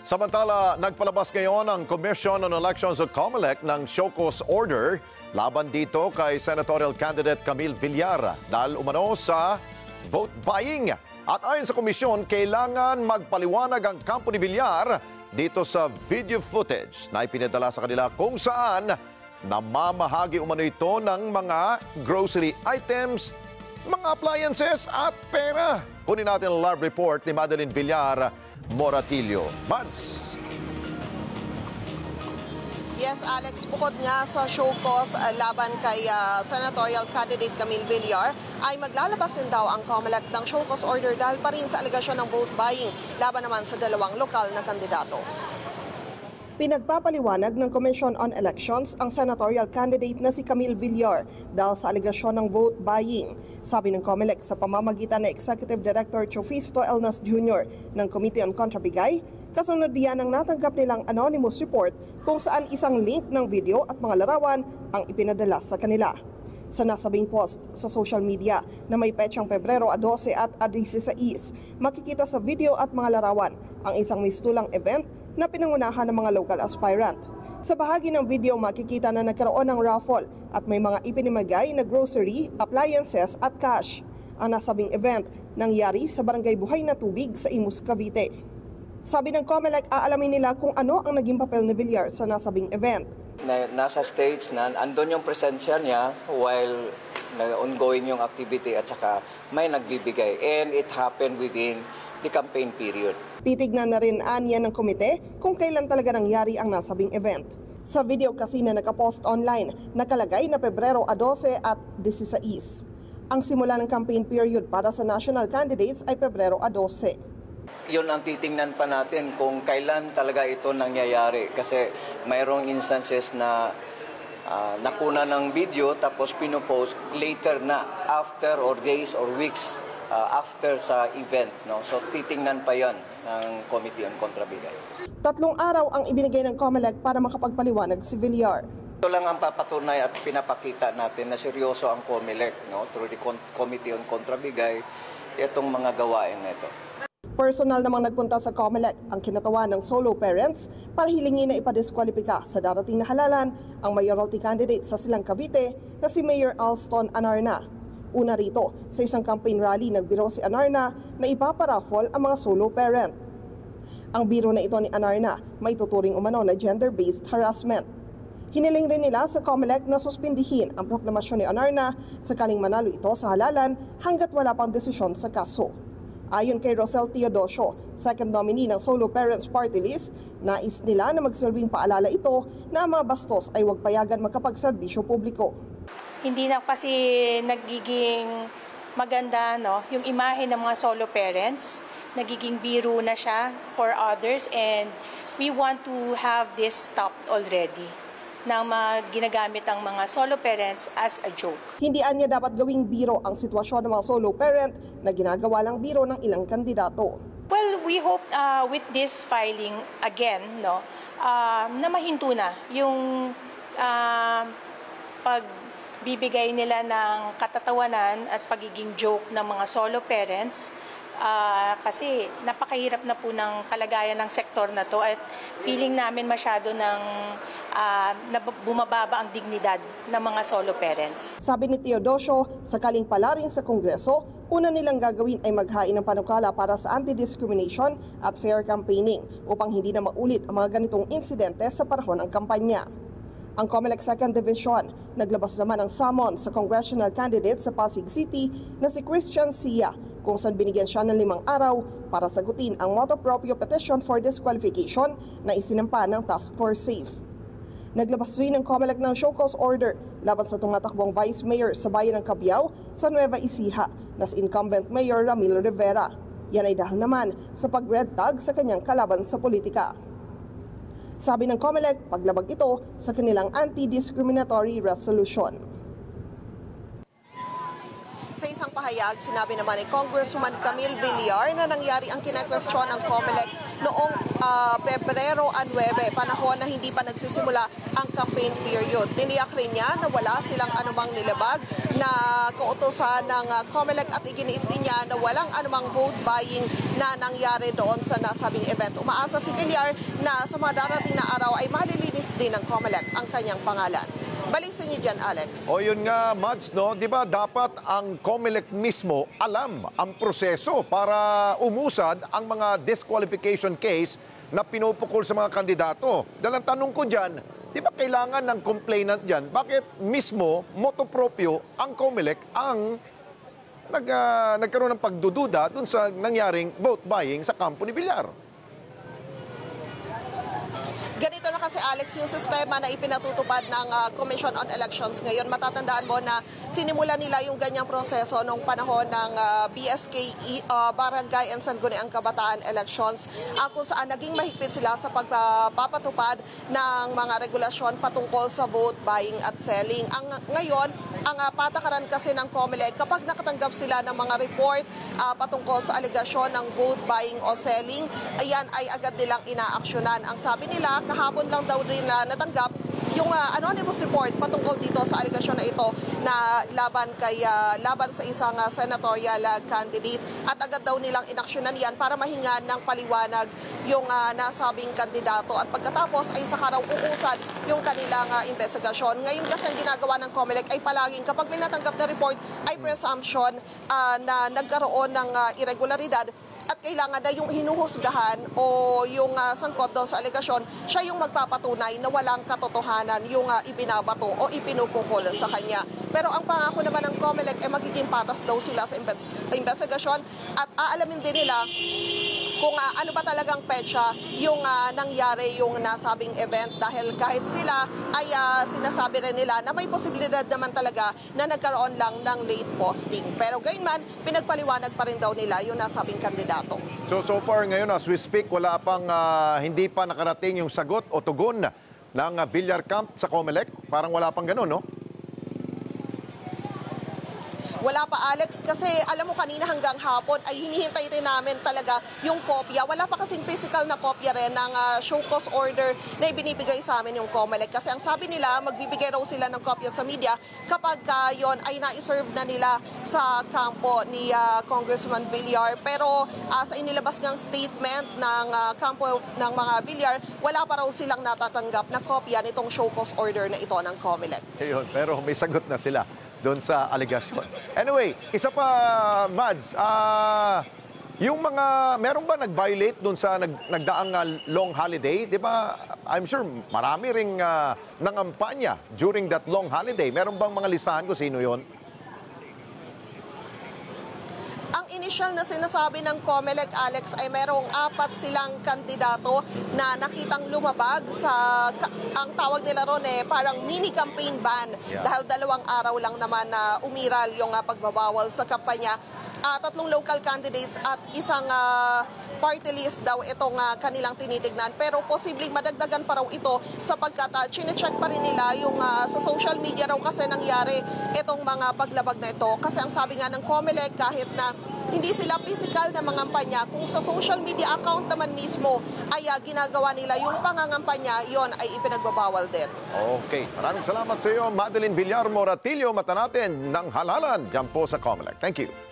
Samantala, nagpalabas ngayon ang Commission on Elections o COMELEC ng show cause order laban dito kay senatorial candidate Camille Villar dahil umano sa vote buying. At ayon sa komisyon, kailangan magpaliwanag ang kampo ni Villar dito sa video footage na ipinadala sa kanila kung saan namamahagi umano ito ng mga grocery items, mga appliances at pera. Kunin natin ang live report ni Madeline Villar Moratillo. Mads. Yes, Alex, bukod nga sa show cause laban kay senatorial candidate Camille Villar, ay maglalabas din daw ang COMELEC ng show cause order dahil pa rin sa alegasyon ng vote buying laban naman sa dalawang lokal na kandidato. Pinagpapaliwanag ng Commission on Elections ang senatorial candidate na si Camille Villar dahil sa alegasyon ng vote buying. Sabi ng COMELEC sa pamamagitan ng Executive Director Chofisto Elnas Jr. ng Committee on Contrabigay, kasunod diyan ang natanggap nilang anonymous report kung saan isang link ng video at mga larawan ang ipinadala sa kanila. Sa nasabing post sa social media na may petsang Pebrero 12 at 16, makikita sa video at mga larawan ang isang mistulang event na pinangunahan ng mga local aspirant. Sa bahagi ng video, makikita na nagkaroon ng raffle at may mga ipinamigay na grocery, appliances at cash. Ang nasabing event nangyari sa Barangay Buhay na Tubig sa Imus, Cavite. Sabi ng COMELEC, aalamin nila kung ano ang naging papel ni Villar sa nasabing event. Nasa stage na andun yung presensya niya while ongoing yung activity at saka may nagbibigay. And it happened within the campaign period. Titignan na rin anya ng komite kung kailan talaga nangyari ang nasabing event. Sa video kasi na nakapost online, nakalagay na Pebrero 12 at 16. Ang simula ng campaign period para sa national candidates ay Pebrero 12. Yun ang titingnan pa natin kung kailan talaga ito nangyayari. Kasi mayroong instances na nakuna ng video tapos pinopost later na, after or days or weeks after sa event. No? So titingnan pa yan ng Committee on Contrabigay. 3 araw ang ibinigay ng COMELEC para makapagpaliwanag si Villar. Ito lang ang papatunay at pinapakita natin na seryoso ang COMELEC, no? Through the Committee on Contrabigay, itong mga gawain na ito. Personal namang nagpunta sa COMELEC ang kinatawan ng solo parents para hilingin na ipadiskwalipika sa darating na halalan ang mayoralty candidate sa Silang Cavite na si Mayor Alston Anarna. Una rito, sa isang campaign rally nagbiro si Anarna na ipaparaffle ang mga solo parent. Ang biro na ito ni Anarna may tuturing umano na gender-based harassment. Hiniling rin nila sa COMELEC na suspindihin ang proklamasyon ni Anarna sakaling manalo ito sa halalan hanggat wala pang desisyon sa kaso. Ayon kay Rosel Teodosio, second nominee ng Solo Parents Party List, nais nila na magsilbing paalala ito na ang mga bastos ay huwag payagan magkapagserbisyo publiko. Hindi na kasi nagiging maganda, no, yung imahe ng mga solo parents, nagiging biro na siya for others, and we want to have this stopped already na ginagamit ang mga solo parents as a joke. Hindi anya dapat gawing biro ang sitwasyon ng mga solo parent na ginagawa lang biro ng ilang kandidato. Well, we hope with this filing again, no, na mahinto na yung pagbibigay nila ng katatawanan at pagiging joke ng mga solo parents. Kasi napakahirap na po ng kalagayan ng sektor na to at feeling namin masyado ng bumababa ang dignidad ng mga solo parents. Sabi ni Teodosio, sakaling pala rin sa Kongreso, una nilang gagawin ay maghain ng panukala para sa anti-discrimination at fair campaigning upang hindi na maulit ang mga ganitong insidente sa panahon ng kampanya. Ang COMELEC 2nd Division naglabas naman ng summon sa congressional candidate sa Pasig City na si Christian Sia kung saan binigyan siya ng 5 araw para sagutin ang motu proprio petition for disqualification na isinampa ng Task Force SAFE. Naglabas rin ng COMELEC ng show cause order laban sa tumatakbong Vice Mayor sa bayan ng Cabiao sa Nueva Ecija na si incumbent Mayor Ramil Rivera. Yan ay dahil naman sa pag-red tag sa kanyang kalaban sa politika. Sabi ng COMELEC, paglabag ito sa kanilang anti-discriminatory resolution. Sa isang pahayag, sinabi naman ni Congresswoman Camille Villar na nangyari ang kinakwestiyon ng COMELEC noong Pebrero 9, panahon na hindi pa nagsisimula ang campaign period. Tiniyak rin niya na wala silang anumang nilabag na kautosan ng COMELEC at iginiit din niya na walang anumang vote buying na nangyari doon sa nasabing event. Umaasa si Villar na sa mga darating na araw ay malilinis din ng COMELEC ang kanyang pangalan. Balik sa inyo dyan, Alex. O yun nga, Mads, no? Di ba dapat ang COMELEC mismo alam ang proseso para umusad ang mga disqualification case na pinupukol sa mga kandidato? Dahil ang tanong ko dyan, di ba kailangan ng complainant dyan? Bakit mismo, motopropyo, ang COMELEC ang nagkaroon ng pagdududa dun sa nangyaring vote buying sa kampo ni Villar? Ganito na kasi, Alex, yung sistema na ipinatutupad ng Commission on Elections ngayon. Matatandaan mo na sinimulan nila yung ganyang proseso noong panahon ng BSKE, Barangay and Sangguniang Kabataan Elections, kung saan naging mahigpit sila sa pagpapatupad ng mga regulasyon patungkol sa vote buying at selling. Ngayon, ang patakaran kasi ng COMELEC, kapag nakatanggap sila ng mga report patungkol sa alegasyon ng vote buying o selling, ayan ay agad nilang inaaksyonan. Ang sabi nila, kahapon lang daw rin natanggap yung anonymous report patungkol dito sa alegasyon na ito na laban sa isang senatorial candidate, at agad daw nilang inaksyonan yan para mahingan ng paliwanag yung nasabing kandidato, at pagkatapos ay saka raw uusad yung kanilang investigasyon. Ngayon kasi ang ginagawa ng COMELEC ay palaging kapag may natanggap na report ay presumption na nagkaroon ng irregularidad, at kailangan na yung hinuhusgahan o yung sangkot doon sa alegasyon, siya yung magpapatunay na walang katotohanan yung ibinabato o ipinupukol sa kanya. Pero ang pangako naman ng COMELEC ay magiging patas daw sila sa investigasyon, at aalamin din nila kung ano ba talagang petsa yung nangyari yung nasabing event, dahil kahit sila ay sinasabi rin nila na may posibilidad naman talaga na nagkaroon lang ng late posting. Pero gayunman, pinagpaliwanag pa rin daw nila yung nasabing kandidato. So far ngayon, as we speak, wala pang hindi pa nakarating yung sagot o tugon ng Villar Camp sa COMELEC? Parang wala pang ganun, no? Wala pa, Alex, kasi alam mo kanina hanggang hapon ay hinihintay rin namin talaga yung kopya. Wala pa kasing physical na kopya rin ng show cause order na ibinibigay sa amin yung COMELEC. Kasi ang sabi nila, magbibigay raw sila ng kopya sa media kapag yon ay na-serve na nila sa kampo ni Congressman Villar. Pero sa inilabas ngang statement ng kampo ng mga Villar, wala pa raw silang natatanggap na kopya nitong show cause order na ito ng COMELEC. Ayun, pero may sagot na sila doon sa alegasyon. Anyway, isa pa, Mads, yung mga, meron ba nag-violate doon sa nagdaang long holiday? Di ba, I'm sure marami ring nangampanya during that long holiday. Meron bang mga listahan kung sino yon? Ang initial na sinasabi ng COMELEC, Alex, ay merong 4 silang kandidato na nakitang lumabag sa, ang tawag nila ron parang mini campaign ban. Yeah. Dahil 2 araw lang naman na umiral yung pagbabawal sa kampanya. 3 local candidates at isang party list daw itong kanilang tinitignan. Pero posibleng madagdagan pa raw ito sapagkat chine-check pa rin nila yung sa social media raw kasi nangyari itong mga paglabag na ito. Kasi ang sabi nga ng COMELEC, kahit na hindi sila physical na mangampanya, kung sa social media account naman mismo ay ginagawa nila yung pangangampanya, yon ay ipinagbabawal din. Okay. Maraming salamat sa iyo, Madeline Villar Moratillo. Mata natin ng halalan dyan po sa COMELEC. Thank you.